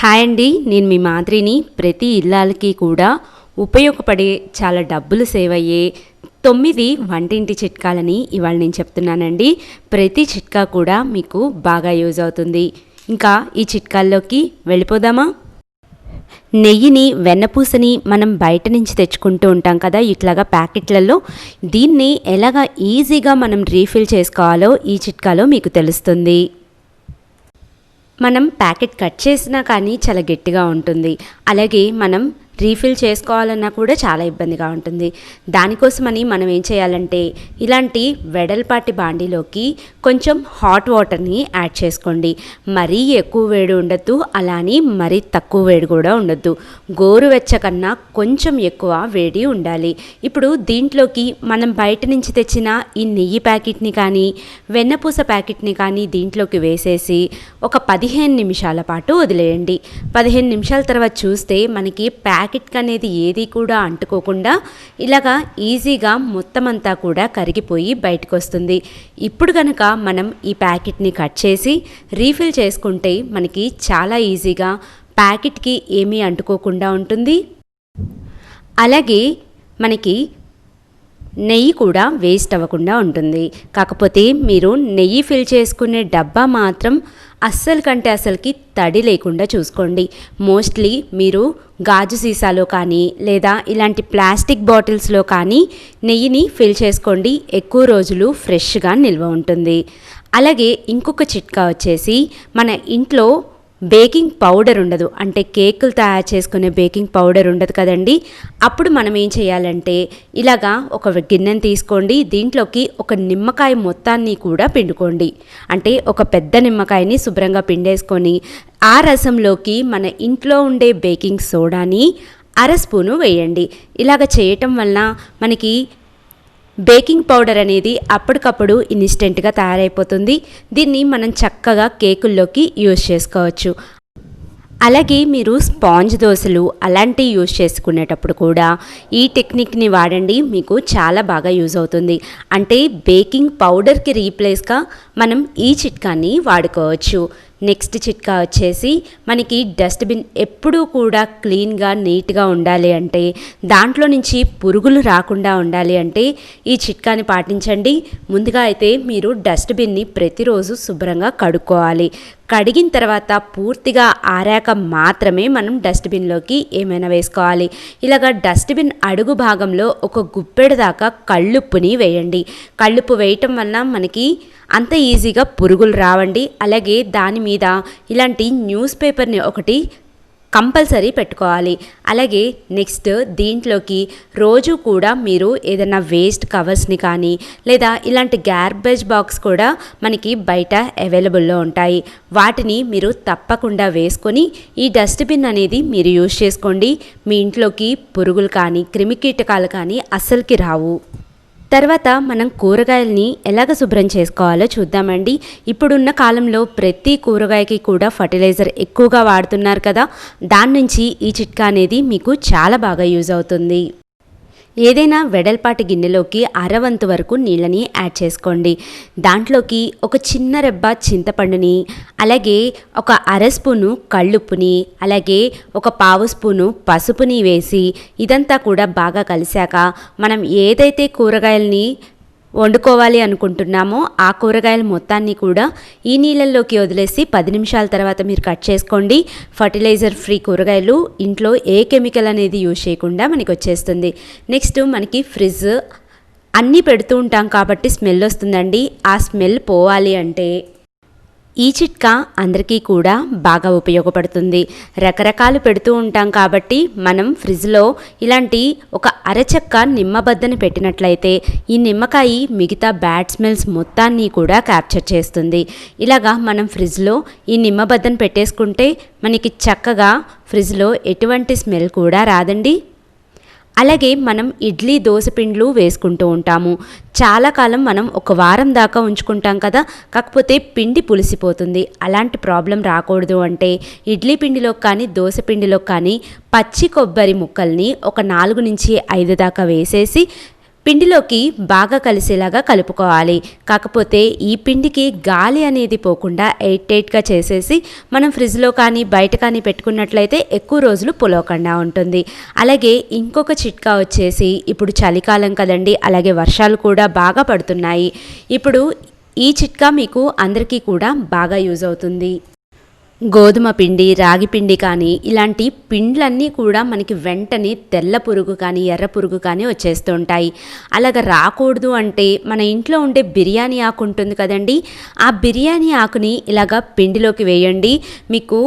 Hi అండి, నేను మీ మాదిరిని. ప్రతి ఇల్లాలకి కూడా ఉపయోగపడే చాలా డబ్బులు సేవ్ అయ్యే 9 వంటింటి చిట్కాలని ఇవాళ నేను చెప్తున్నానండి. ప్రతి చిట్కా కూడా మీకు బాగా యూజ్ అవుతుంది. ఇంకా ఈ చిట్కాల్లోకి వెళ్ళిపోదామా? నెయ్యిని, వెన్నపూసని మనం బయట నుంచి తెచ్చుకుంటూ ఉంటాం కదా, ఇట్లాగా ప్యాకెట్లలో. దీన్ని ఎలాగా ఈజీగా మనం రీఫిల్ చేసుకోవాలో ఈ చిట్కాలో మీకు తెలుస్తుంది. మనం ప్యాకెట్ కట్ చేసినా కానీ చాలా గట్టిగా ఉంటుంది. అలాగే మనం రీఫిల్ చేసుకోవాలన్నా కూడా చాలా ఇబ్బందిగా ఉంటుంది. దానికోసమని మనం ఏం చేయాలంటే, ఇలాంటి వెడల్పాటి బాండీలోకి కొంచెం హాట్ వాటర్ని యాడ్ చేసుకోండి. మరీ ఎక్కువ వేడి ఉండద్దు, అలానే మరీ తక్కువ వేడి కూడా ఉండద్దు. గోరువెచ్చ కన్నా కొంచెం ఎక్కువ వేడి ఉండాలి. ఇప్పుడు దీంట్లోకి మనం బయట నుంచి తెచ్చిన ఈ నెయ్యి ప్యాకెట్ని కానీ వెన్నపూస ప్యాకెట్ని కానీ దీంట్లోకి వేసేసి ఒక 15 నిమిషాల పాటు వదిలేయండి. 15 నిమిషాల తర్వాత చూస్తే మనకి ప్యాకెట్కి అనేది ఏది కూడా అంటుకోకుండా ఇలాగా ఈజీగా మొత్తం అంతా కూడా కరిగిపోయి బయటకు వస్తుంది. ఇప్పుడు కనుక మనం ఈ ప్యాకెట్ని కట్ చేసి రీఫిల్ చేసుకుంటే మనకి చాలా ఈజీగా ప్యాకెట్కి ఏమీ అంటుకోకుండా ఉంటుంది. అలాగే మనకి నెయ్యి కూడా వేస్ట్ అవ్వకుండా ఉంటుంది. కాకపోతే మీరు నెయ్యి ఫిల్ చేసుకునే డబ్బా మాత్రం అస్సలకి తడి లేకుండా చూసుకోండి. మోస్ట్లీ మీరు గాజు సీసాలో కానీ లేదా ఇలాంటి ప్లాస్టిక్ బాటిల్స్లో కానీ నెయ్యిని ఫిల్ చేసుకోండి. ఎక్కువ రోజులు ఫ్రెష్గా నిల్వ ఉంటుంది. అలాగే ఇంకొక చిట్కా వచ్చేసి, మన ఇంట్లో బేకింగ్ పౌడర్ ఉండదు, అంటే కేకులు తయారు చేసుకునే బేకింగ్ పౌడర్ ఉండదు కదండి. అప్పుడు మనం ఏం చేయాలంటే, ఇలాగా ఒక గిన్నెని తీసుకోండి. దీంట్లోకి ఒక నిమ్మకాయ మొత్తాన్ని కూడా పిండుకోండి. అంటే ఒక పెద్ద నిమ్మకాయని శుభ్రంగా పిండేసుకొని ఆ రసంలోకి మన ఇంట్లో ఉండే బేకింగ్ సోడాని 1/2 స్పూను వేయండి. ఇలాగ చేయటం వలన మనకి బేకింగ్ పౌడర్ అనేది అప్పటికప్పుడు ఇన్స్టెంట్గా తయారైపోతుంది. దీన్ని మనం చక్కగా కేకుల్లోకి యూజ్ చేసుకోవచ్చు. అలాగే మీరు స్పాంజ్ దోశలు అలాంటివి యూజ్ చేసుకునేటప్పుడు కూడా ఈ టెక్నిక్ని వాడండి, మీకు చాలా బాగా యూజ్ అవుతుంది. అంటే బేకింగ్ పౌడర్కి రీప్లేస్గా మనం ఈ చిట్కాని వాడుకోవచ్చు. నెక్స్ట్ చిట్కా వచ్చేసి, మనకి డస్ట్బిన్ ఎప్పుడూ కూడా క్లీన్గా నీట్గా ఉండాలి అంటే, దాంట్లో నుంచి పురుగులు రాకుండా ఉండాలి అంటే ఈ చిట్కాని పాటించండి. ముందుగా అయితే మీరు డస్ట్బిన్ని ప్రతిరోజు శుభ్రంగా కడుక్కోవాలి. కడిగిన తర్వాత పూర్తిగా ఆరాక మాత్రమే మనం డస్ట్బిన్లోకి ఏమైనా వేసుకోవాలి. ఇలాగ డస్ట్బిన్ అడుగు భాగంలో ఒక గుప్పెడు దాకా కళ్ళుప్పుని వేయండి. కళ్ళుప్పు వేయటం వలన మనకి అంత ఈజీగా పురుగులు రావండి. అలాగే దాని మీద ఇలాంటి న్యూస్ పేపర్ని ఒకటి కంపల్సరీ పెట్టుకోవాలి. అలాగే నెక్స్ట్ దీంట్లోకి రోజు కూడా మీరు ఏదైనా వేస్ట్ కవర్స్ని కానీ లేదా ఇలాంటి గార్బేజ్ బాక్స్ కూడా మనకి బయట అవైలబుల్లో ఉంటాయి. వాటిని మీరు తప్పకుండా వేసుకొని ఈ డస్ట్బిన్ అనేది మీరు యూజ్ చేసుకోండి. మీ ఇంట్లోకి పురుగులు కానీ క్రిమికీటకాలు కానీ అస్సలకి రావు. తర్వాత మనం కూరగాయలని ఎలాగ శుభ్రం చేసుకోవాలో చూద్దామండి. ఇప్పుడున్న కాలంలో ప్రతి కూరగాయకి కూడా ఫర్టిలైజర్ ఎక్కువగా వాడుతున్నారు కదా, దాని నుంచి ఈ చిట్కా అనేది మీకు చాలా బాగా యూజ్ అవుతుంది. ఏదైనా వెడల్పాటి గిన్నెలోకి 1/2 వంతు వరకు నీళ్ళని యాడ్ చేసుకోండి. దాంట్లోకి ఒక చిన్న రెబ్బ చింతపండుని, అలాగే ఒక 1/2 స్పూను కళ్ళుప్పుని, అలాగే ఒక 1/2 స్పూను పసుపుని వేసి ఇదంతా కూడా బాగా కలిసాక మనం ఏదైతే కూరగాయలని వండుకోవాలి అనుకుంటున్నామో ఆ కూరగాయల మొత్తాన్ని కూడా ఈ నీళ్ళల్లోకి వదిలేసి 10 నిమిషాల తర్వాత మీరు కట్ చేసుకోండి. ఫర్టిలైజర్ ఫ్రీ కూరగాయలు, ఇంట్లో ఏ కెమికల్ అనేది యూజ్ చేయకుండా మనకి వచ్చేస్తుంది. నెక్స్ట్ మనకి ఫ్రిడ్జ్ అన్నీ పెడుతూ ఉంటాం కాబట్టి స్మెల్ వస్తుందండి. ఆ స్మెల్ పోవాలి అంటే ఈ చిట్కా అందరికీ కూడా బాగా ఉపయోగపడుతుంది. రకరకాలు పెడుతూ ఉంటాం కాబట్టి మనం ఫ్రిడ్జ్లో ఇలాంటి ఒక అరచక్క నిమ్మబద్దని పెట్టినట్లయితే ఈ నిమ్మకాయ మిగతా బ్యాడ్ స్మెల్స్ మొత్తాన్ని కూడా క్యాప్చర్ చేస్తుంది. ఇలాగా మనం ఫ్రిడ్జ్లో ఈ నిమ్మబద్దను పెట్టేసుకుంటే మనకి చక్కగా ఫ్రిడ్జ్లో ఎటువంటి స్మెల్ కూడా రాదండి. అలాగే మనం ఇడ్లీ, దోశ పిండ్లు వేసుకుంటూ ఉంటాము. చాలా కాలం మనం ఒక వారం దాకా ఉంచుకుంటాం కదా, కాకపోతే పిండి పులిసిపోతుంది. అలాంటి ప్రాబ్లం రాకూడదు అంటే ఇడ్లీ పిండిలో కానీ దోశ పిండిలో కానీ పచ్చి కొబ్బరి ముక్కల్ని ఒక 4 నుంచి 5 దాకా వేసేసి పిండిలోకి బాగా కలిసేలాగా కలుపుకోవాలి. కాకపోతే ఈ పిండికి గాలి అనేది పోకుండా ఎయిట్ చేసేసి మనం ఫ్రిడ్జ్లో కానీ బయట కానీ పెట్టుకున్నట్లయితే ఎక్కువ రోజులు పులవకుండా ఉంటుంది. అలాగే ఇంకొక చిట్కా వచ్చేసి, ఇప్పుడు చలికాలం కదండి, అలాగే వర్షాలు కూడా బాగా పడుతున్నాయి. ఇప్పుడు ఈ చిట్కా మీకు అందరికీ కూడా బాగా యూజ్ అవుతుంది. గోధుమ పిండి, రాగి పిండి కానీ ఇలాంటి పిండ్లన్నీ కూడా మనకి వెంటనే తెల్ల పురుగు కానీ ఎర్ర పురుగు కానీ వచ్చేస్తూ ఉంటాయి. అలాగ రాకూడదు అంటే మన ఇంట్లో ఉండే బిర్యానీ ఆకు ఉంటుంది కదండి, ఆ బిర్యానీ ఆకుని ఇలాగ పిండిలోకి వేయండి. మీకు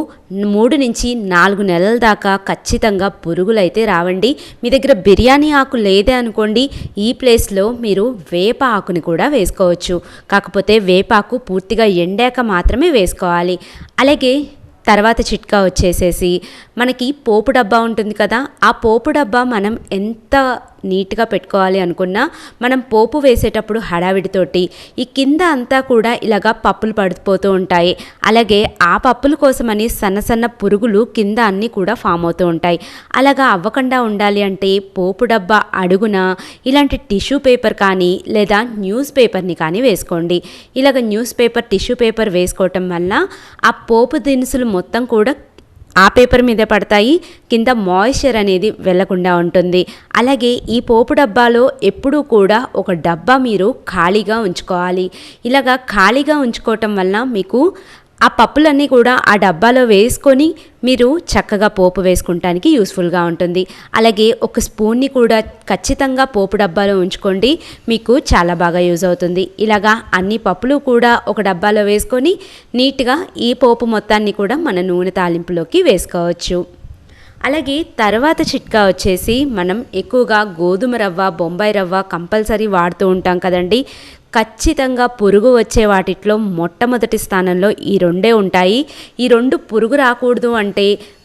3 నుంచి 4 నెలల దాకా ఖచ్చితంగా పురుగులు అయితే రావండి. మీ దగ్గర బిర్యానీ ఆకు లేదే అనుకోండి, ఈ ప్లేస్లో మీరు వేప ఆకుని కూడా వేసుకోవచ్చు. కాకపోతే వేపాకు పూర్తిగా ఎండాక మాత్రమే వేసుకోవాలి. అలాగే తర్వాత చిట్కా వచ్చేసేసి, మనకి పోపు డబ్బా ఉంటుంది కదా, ఆ పోపు డబ్బా మనం ఎంత నీట్గా పెట్టుకోవాలి అనుకున్నా, మనం పోపు వేసేటప్పుడు హడావిడితోటి ఈ కింద అంతా కూడా ఇలాగా పప్పులు పడిపోతూ ఉంటాయి. అలాగే ఆ పప్పుల కోసమని సన్న సన్న పురుగులు కింద అన్నీ కూడా ఫామ్ అవుతూ ఉంటాయి. అలాగా అవ్వకుండా ఉండాలి అంటే పోపు డబ్బా అడుగున ఇలాంటి టిష్యూ పేపర్ కానీ లేదా న్యూస్ పేపర్ని కానీ వేసుకోండి. ఇలాగ న్యూస్ పేపర్, టిష్యూ పేపర్ వేసుకోవటం వల్ల ఆ పోపు దినుసులు మొత్తం కూడా ఆ పేపర్ మీద పడతాయి, కింద మాయిశ్చర్ అనేది వెళ్లకుండా ఉంటుంది. అలాగే ఈ పోపు డబ్బాలో ఎప్పుడూ కూడా ఒక డబ్బా మీరు ఖాళీగా ఉంచుకోవాలి. ఇలాగా ఖాళీగా ఉంచుకోవటం వల్ల మీకు ఆ పప్పులన్నీ కూడా ఆ డబ్బాలో వేసుకొని మీరు చక్కగా పోపు వేసుకుంటానికి యూస్ఫుల్గా ఉంటుంది. అలాగే ఒక స్పూన్ని కూడా ఖచ్చితంగా పోపు డబ్బాలో ఉంచుకోండి, మీకు చాలా బాగా యూజ్ అవుతుంది. ఇలాగా అన్ని పప్పులు కూడా ఒక డబ్బాలో వేసుకొని నీట్గా ఈ పోపు మొత్తాన్ని కూడా మన నూనె తాలింపులోకి వేసుకోవచ్చు. అలాగే తర్వాత చిట్కా వచ్చేసి, మనం ఎక్కువగా గోధుమ రవ్వ, బొంబాయి రవ్వ కంపల్సరీ వాడుతూ ఉంటాం కదండి. ఖచ్చితంగా పురుగు వచ్చే వాటిలో మొట్టమొదటి స్థానంలో ఈ 2 ఉంటాయి. ఈ 2 పురుగు రాకూడదు అంటే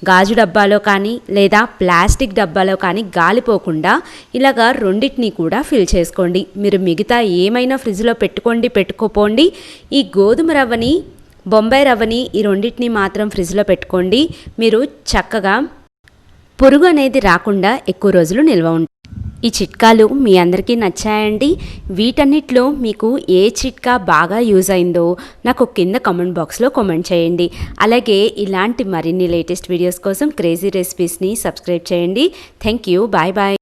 గాజు డబ్బాలో కానీ లేదా ప్లాస్టిక్ డబ్బాలో కానీ గాలిపోకుండా ఇలాగా 2టిని కూడా ఫిల్ చేసుకోండి. మీరు మిగతా ఏమైనా ఫ్రిడ్జ్లో పెట్టుకోపోండి. ఈ గోధుమ రవ్వని, బొంబాయి రవ్వని, ఈ 2టిని మాత్రం ఫ్రిడ్జ్లో పెట్టుకోండి. మీరు చక్కగా పురుగు అనేది రాకుండా ఎక్కువ రోజులు నిల్వ ఉంటుంది. ఈ చిట్కాలు మీ అందరికీ నచ్చాయండి. వీటన్నిటిలో మీకు ఏ చిట్కా బాగా యూజ్ అయిందో నాకు కింద కామెంట్ బాక్స్లో కామెంట్ చేయండి. అలాగే ఇలాంటి మరిన్ని లేటెస్ట్ వీడియోస్ కోసం క్రేజీ రెసిపీస్ని సబ్స్క్రైబ్ చేయండి. Thank you. Bye bye.